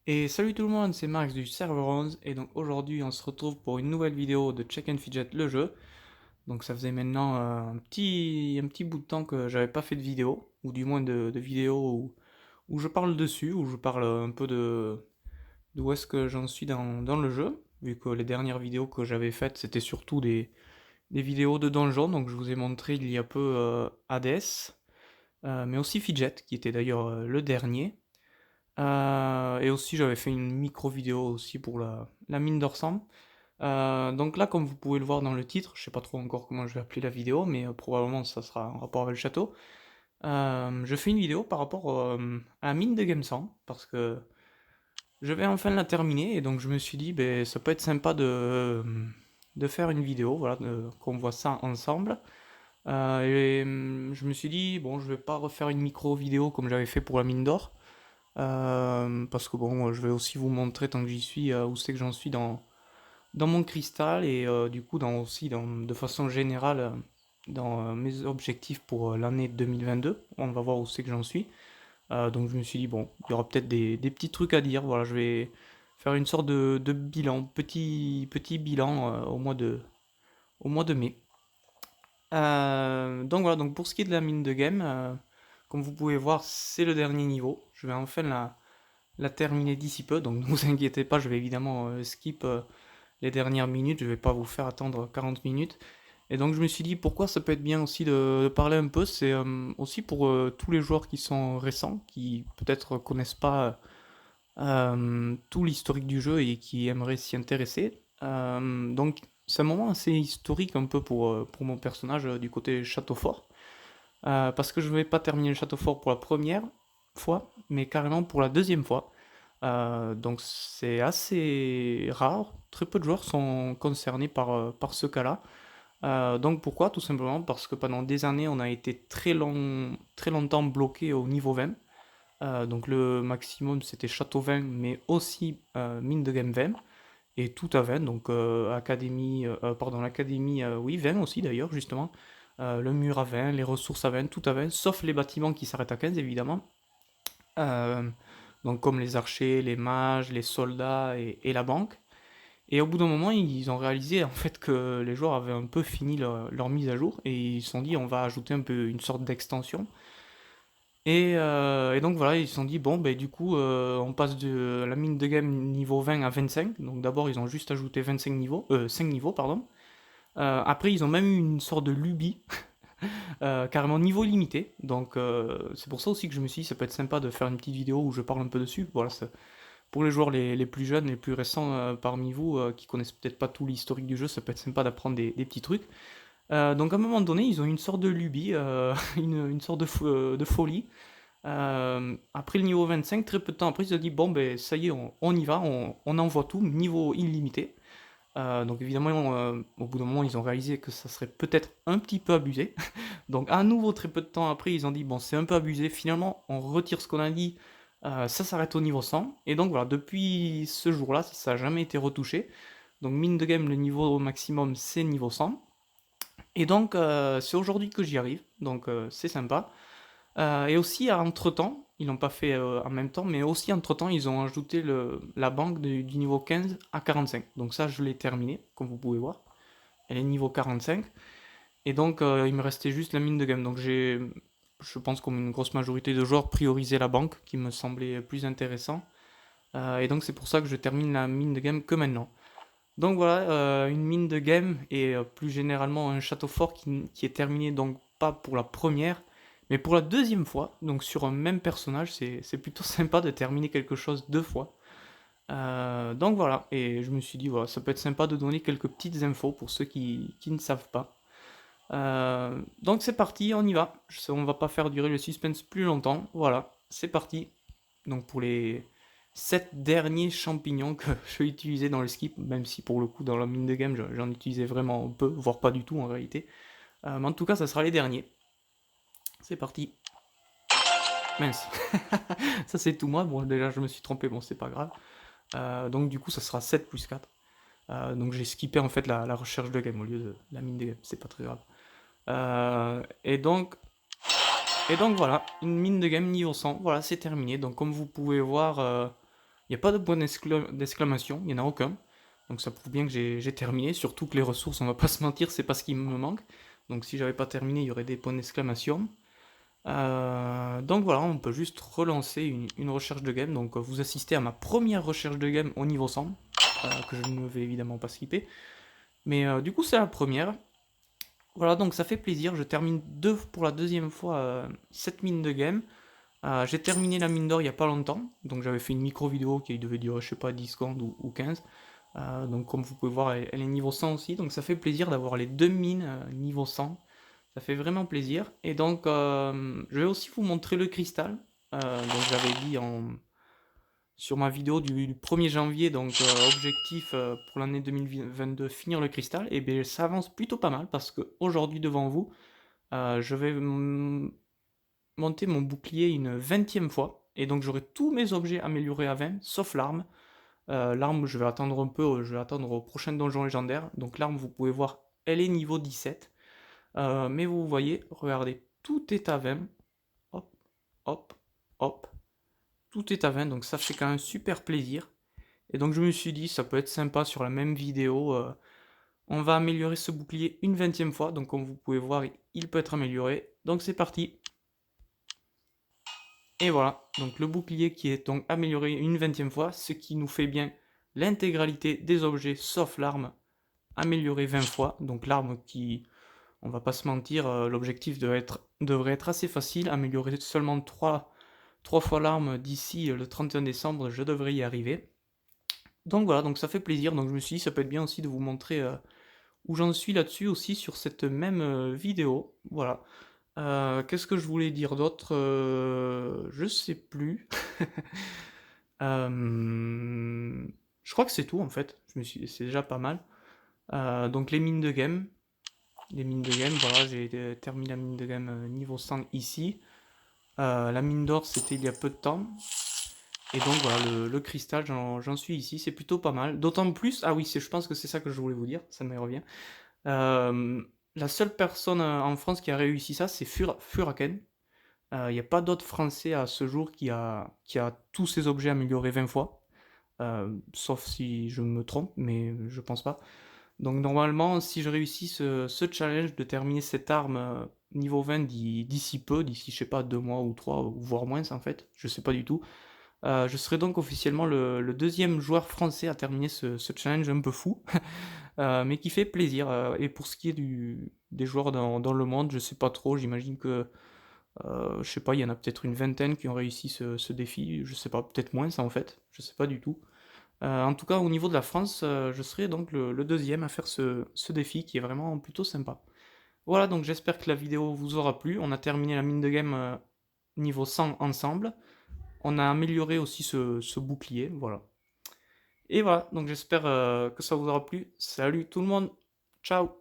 Et salut tout le monde, c'est Max du serveur 11 et donc aujourd'hui on se retrouve pour une nouvelle vidéo de Check and Fidget le jeu. Donc ça faisait maintenant un petit bout de temps que j'avais pas fait de vidéo, ou du moins de vidéo où je parle dessus, où je parle un peu de d'où est-ce que j'en suis dans le jeu, vu que les dernières vidéos que j'avais faites c'était surtout des vidéos de donjons, donc je vous ai montré il y a peu Hades, mais aussi Fidget qui était d'ailleurs le dernier. Et aussi, j'avais fait une micro-vidéo aussi pour la mine d'Orsam. Donc là, comme vous pouvez le voir dans le titre, je sais pas trop encore comment je vais appeler la vidéo, mais probablement ça sera en rapport avec le château. Je fais une vidéo par rapport à la mine de Gemsan, parce que je vais enfin la terminer, et donc je me suis dit, ben, ça peut être sympa de faire une vidéo, voilà, qu'on voit ça ensemble. Et je me suis dit, bon, je vais pas refaire une micro-vidéo comme j'avais fait pour la mine d'or. Parce que bon, je vais aussi vous montrer tant que j'y suis où c'est que j'en suis dans mon cristal et du coup de façon générale dans mes objectifs pour l'année 2022. On va voir où c'est que j'en suis. Donc je me suis dit bon, il y aura peut-être des petits trucs à dire. Voilà, je vais faire une sorte de bilan, petit bilan au mois de mai. Donc voilà, donc pour ce qui est de la mine de game, comme vous pouvez voir, c'est le dernier niveau. Je vais enfin la terminer d'ici peu, donc ne vous inquiétez pas, je vais évidemment skip les dernières minutes, je vais pas vous faire attendre 40 minutes. Et donc je me suis dit pourquoi ça peut être bien aussi de parler un peu, c'est aussi pour tous les joueurs qui sont récents, qui peut-être connaissent pas tout l'historique du jeu et qui aimeraient s'y intéresser. Donc c'est un moment assez historique un peu pour mon personnage du côté château fort. Parce que je ne vais pas terminer le château fort pour la première fois, mais carrément pour la deuxième fois. Donc c'est assez rare, très peu de joueurs sont concernés par ce cas-là. Donc pourquoi? Tout simplement parce que pendant des années on a été très longtemps bloqué au niveau 20. Donc le maximum c'était château 20 mais aussi mine de game 20 et tout à 20, donc l'académie, oui, 20 aussi d'ailleurs, justement. Le mur à 20, les ressources à 20, tout à 20, sauf les bâtiments qui s'arrêtent à 15, évidemment. Euh, donc comme les archers, les mages, les soldats et la banque. Et au bout d'un moment, ils ont réalisé en fait que les joueurs avaient un peu fini leur mise à jour et ils se sont dit on va ajouter un peu une sorte d'extension. Et donc voilà, ils se sont dit bon ben du coup on passe de la mine de game niveau 20 à 25. Donc d'abord ils ont juste ajouté 25 niveaux, 5 niveaux pardon. Après ils ont même eu une sorte de lubie, carrément niveau illimité. Donc c'est pour ça aussi que je me suis dit ça peut être sympa de faire une petite vidéo où je parle un peu dessus. Voilà, pour les joueurs les plus jeunes, les plus récents parmi vous, qui connaissent peut-être pas tout l'historique du jeu, ça peut être sympa d'apprendre des petits trucs. Donc à un moment donné, ils ont une sorte de lubie, une sorte de folie. Après le niveau 25, très peu de temps après, ils se sont dit bon ben ça y est, on y va, on envoie tout, niveau illimité. Donc évidemment, au bout d'un moment, ils ont réalisé que ça serait peut-être un petit peu abusé. Donc à nouveau, très peu de temps après, ils ont dit bon c'est un peu abusé, finalement on retire ce qu'on a dit, ça s'arrête au niveau 100. Et donc voilà, depuis ce jour-là, ça n'a jamais été retouché. Donc mine de game, le niveau au maximum c'est niveau 100. Et donc c'est aujourd'hui que j'y arrive, donc c'est sympa. Et aussi, entre-temps, ils l'ont pas fait en même temps, mais aussi entre-temps, ils ont ajouté la banque du niveau 15 à 45. Donc ça, je l'ai terminé, comme vous pouvez voir. Elle est niveau 45. Et donc, il me restait juste la mine de game. Donc je pense comme une grosse majorité de joueurs, priorisé la banque, qui me semblait plus intéressant. Et donc, c'est pour ça que je termine la mine de game que maintenant. Donc voilà, une mine de game et plus généralement un château fort qui est terminé donc pas pour la première, mais pour la deuxième fois. Donc sur un même personnage, c'est plutôt sympa de terminer quelque chose deux fois. Donc voilà, et je me suis dit, voilà, ça peut être sympa de donner quelques petites infos pour ceux qui ne savent pas. Donc c'est parti, on y va. On va pas faire durer le suspense plus longtemps. Voilà, c'est parti. Donc pour les 7 derniers champignons que je vais utiliser dans le skip, même si pour le coup dans la mine de game j'en utilisais vraiment peu, voire pas du tout en réalité. Mais en tout cas ça sera les derniers. C'est parti. Mince. Ça c'est tout moi, bon déjà je me suis trompé, bon c'est pas grave. Donc du coup ça sera 7 plus 4. Donc j'ai skippé en fait la recherche de game au lieu de la mine de game, c'est pas très grave. Euh, et donc et donc voilà, une mine de game niveau 100, voilà c'est terminé. Donc comme vous pouvez voir, Il n'y a pas de point d'exclamation, il n'y en a aucun. Donc ça prouve bien que j'ai terminé, surtout que les ressources, on va pas se mentir, c'est pas ce qui me manque. Donc si j'avais pas terminé, il y aurait des points d'exclamation. Donc voilà, on peut juste relancer une recherche de game. Donc vous assistez à ma première recherche de game au niveau 100, que je ne vais évidemment pas skipper. Mais du coup, c'est la première. Voilà, donc ça fait plaisir. Je termine pour la deuxième fois cette mine de game. J'ai terminé la mine d'or il y a pas longtemps. Donc j'avais fait une micro vidéo qui devait durer, je sais pas, 10 secondes ou 15. Donc comme vous pouvez voir, elle est niveau 100 aussi. Donc ça fait plaisir d'avoir les deux mines niveau 100. Ça fait vraiment plaisir. Et donc je vais aussi vous montrer le cristal. Donc j'avais dit sur ma vidéo du 1er janvier, donc objectif pour l'année 2022, finir le cristal. Et bien ça avance plutôt pas mal parce qu'aujourd'hui devant vous, je vais monter mon bouclier une 20e fois. Et donc j'aurai tous mes objets améliorés à 20, sauf l'arme. L'arme, je vais attendre un peu, je vais attendre au prochain donjon légendaire. Donc l'arme, vous pouvez voir, elle est niveau 17. Mais vous voyez, regardez, tout est à 20. Hop, hop, hop. Tout est à 20, donc ça fait quand même super plaisir. Et donc je me suis dit, ça peut être sympa sur la même vidéo. On va améliorer ce bouclier une 20e fois. Donc comme vous pouvez voir, il peut être amélioré. Donc c'est parti. Et voilà, donc le bouclier qui est donc amélioré une 20e fois, ce qui nous fait bien l'intégralité des objets sauf l'arme améliorée 20 fois. Donc l'arme qui, on va pas se mentir, l'objectif devrait être assez facile, améliorer seulement 3 fois l'arme d'ici le 31 décembre, je devrais y arriver. Donc voilà, donc ça fait plaisir, donc je me suis dit ça peut être bien aussi de vous montrer où j'en suis là-dessus aussi sur cette même vidéo. Voilà. Qu'est-ce que je voulais dire d'autre? Je sais plus. Euh, je crois que c'est tout en fait. C'est déjà pas mal. Donc les mines de game. Les mines de game, voilà, j'ai terminé la mine de game niveau 100 ici. La mine d'or, c'était il y a peu de temps. Et donc voilà, le cristal, j'en suis ici. C'est plutôt pas mal. D'autant plus, ah oui, je pense que c'est ça que je voulais vous dire. Ça me revient. Euh, la seule personne en France qui a réussi ça, c'est Furaken. Il n'y a pas d'autre Français à ce jour qui a tous ses objets améliorés 20 fois. Sauf si je me trompe, mais je pense pas. Donc normalement, si je réussis ce challenge de terminer cette arme niveau 20 d'ici peu, d'ici je sais pas 2 mois ou 3, ou voire moins en fait, je sais pas du tout, je serai donc officiellement le deuxième joueur français à terminer ce challenge un peu fou, mais qui fait plaisir. Et pour ce qui est des joueurs dans le monde, je sais pas trop, j'imagine que je sais pas, il y en a peut-être une vingtaine qui ont réussi ce défi, je sais pas, peut-être moins ça en fait, je sais pas du tout. En tout cas, au niveau de la France, je serai donc le deuxième à faire ce défi qui est vraiment plutôt sympa. Voilà, donc j'espère que la vidéo vous aura plu. On a terminé la mine de game niveau 100 ensemble. On a amélioré aussi ce bouclier, voilà. Et voilà, donc j'espère que ça vous aura plu. Salut tout le monde, ciao!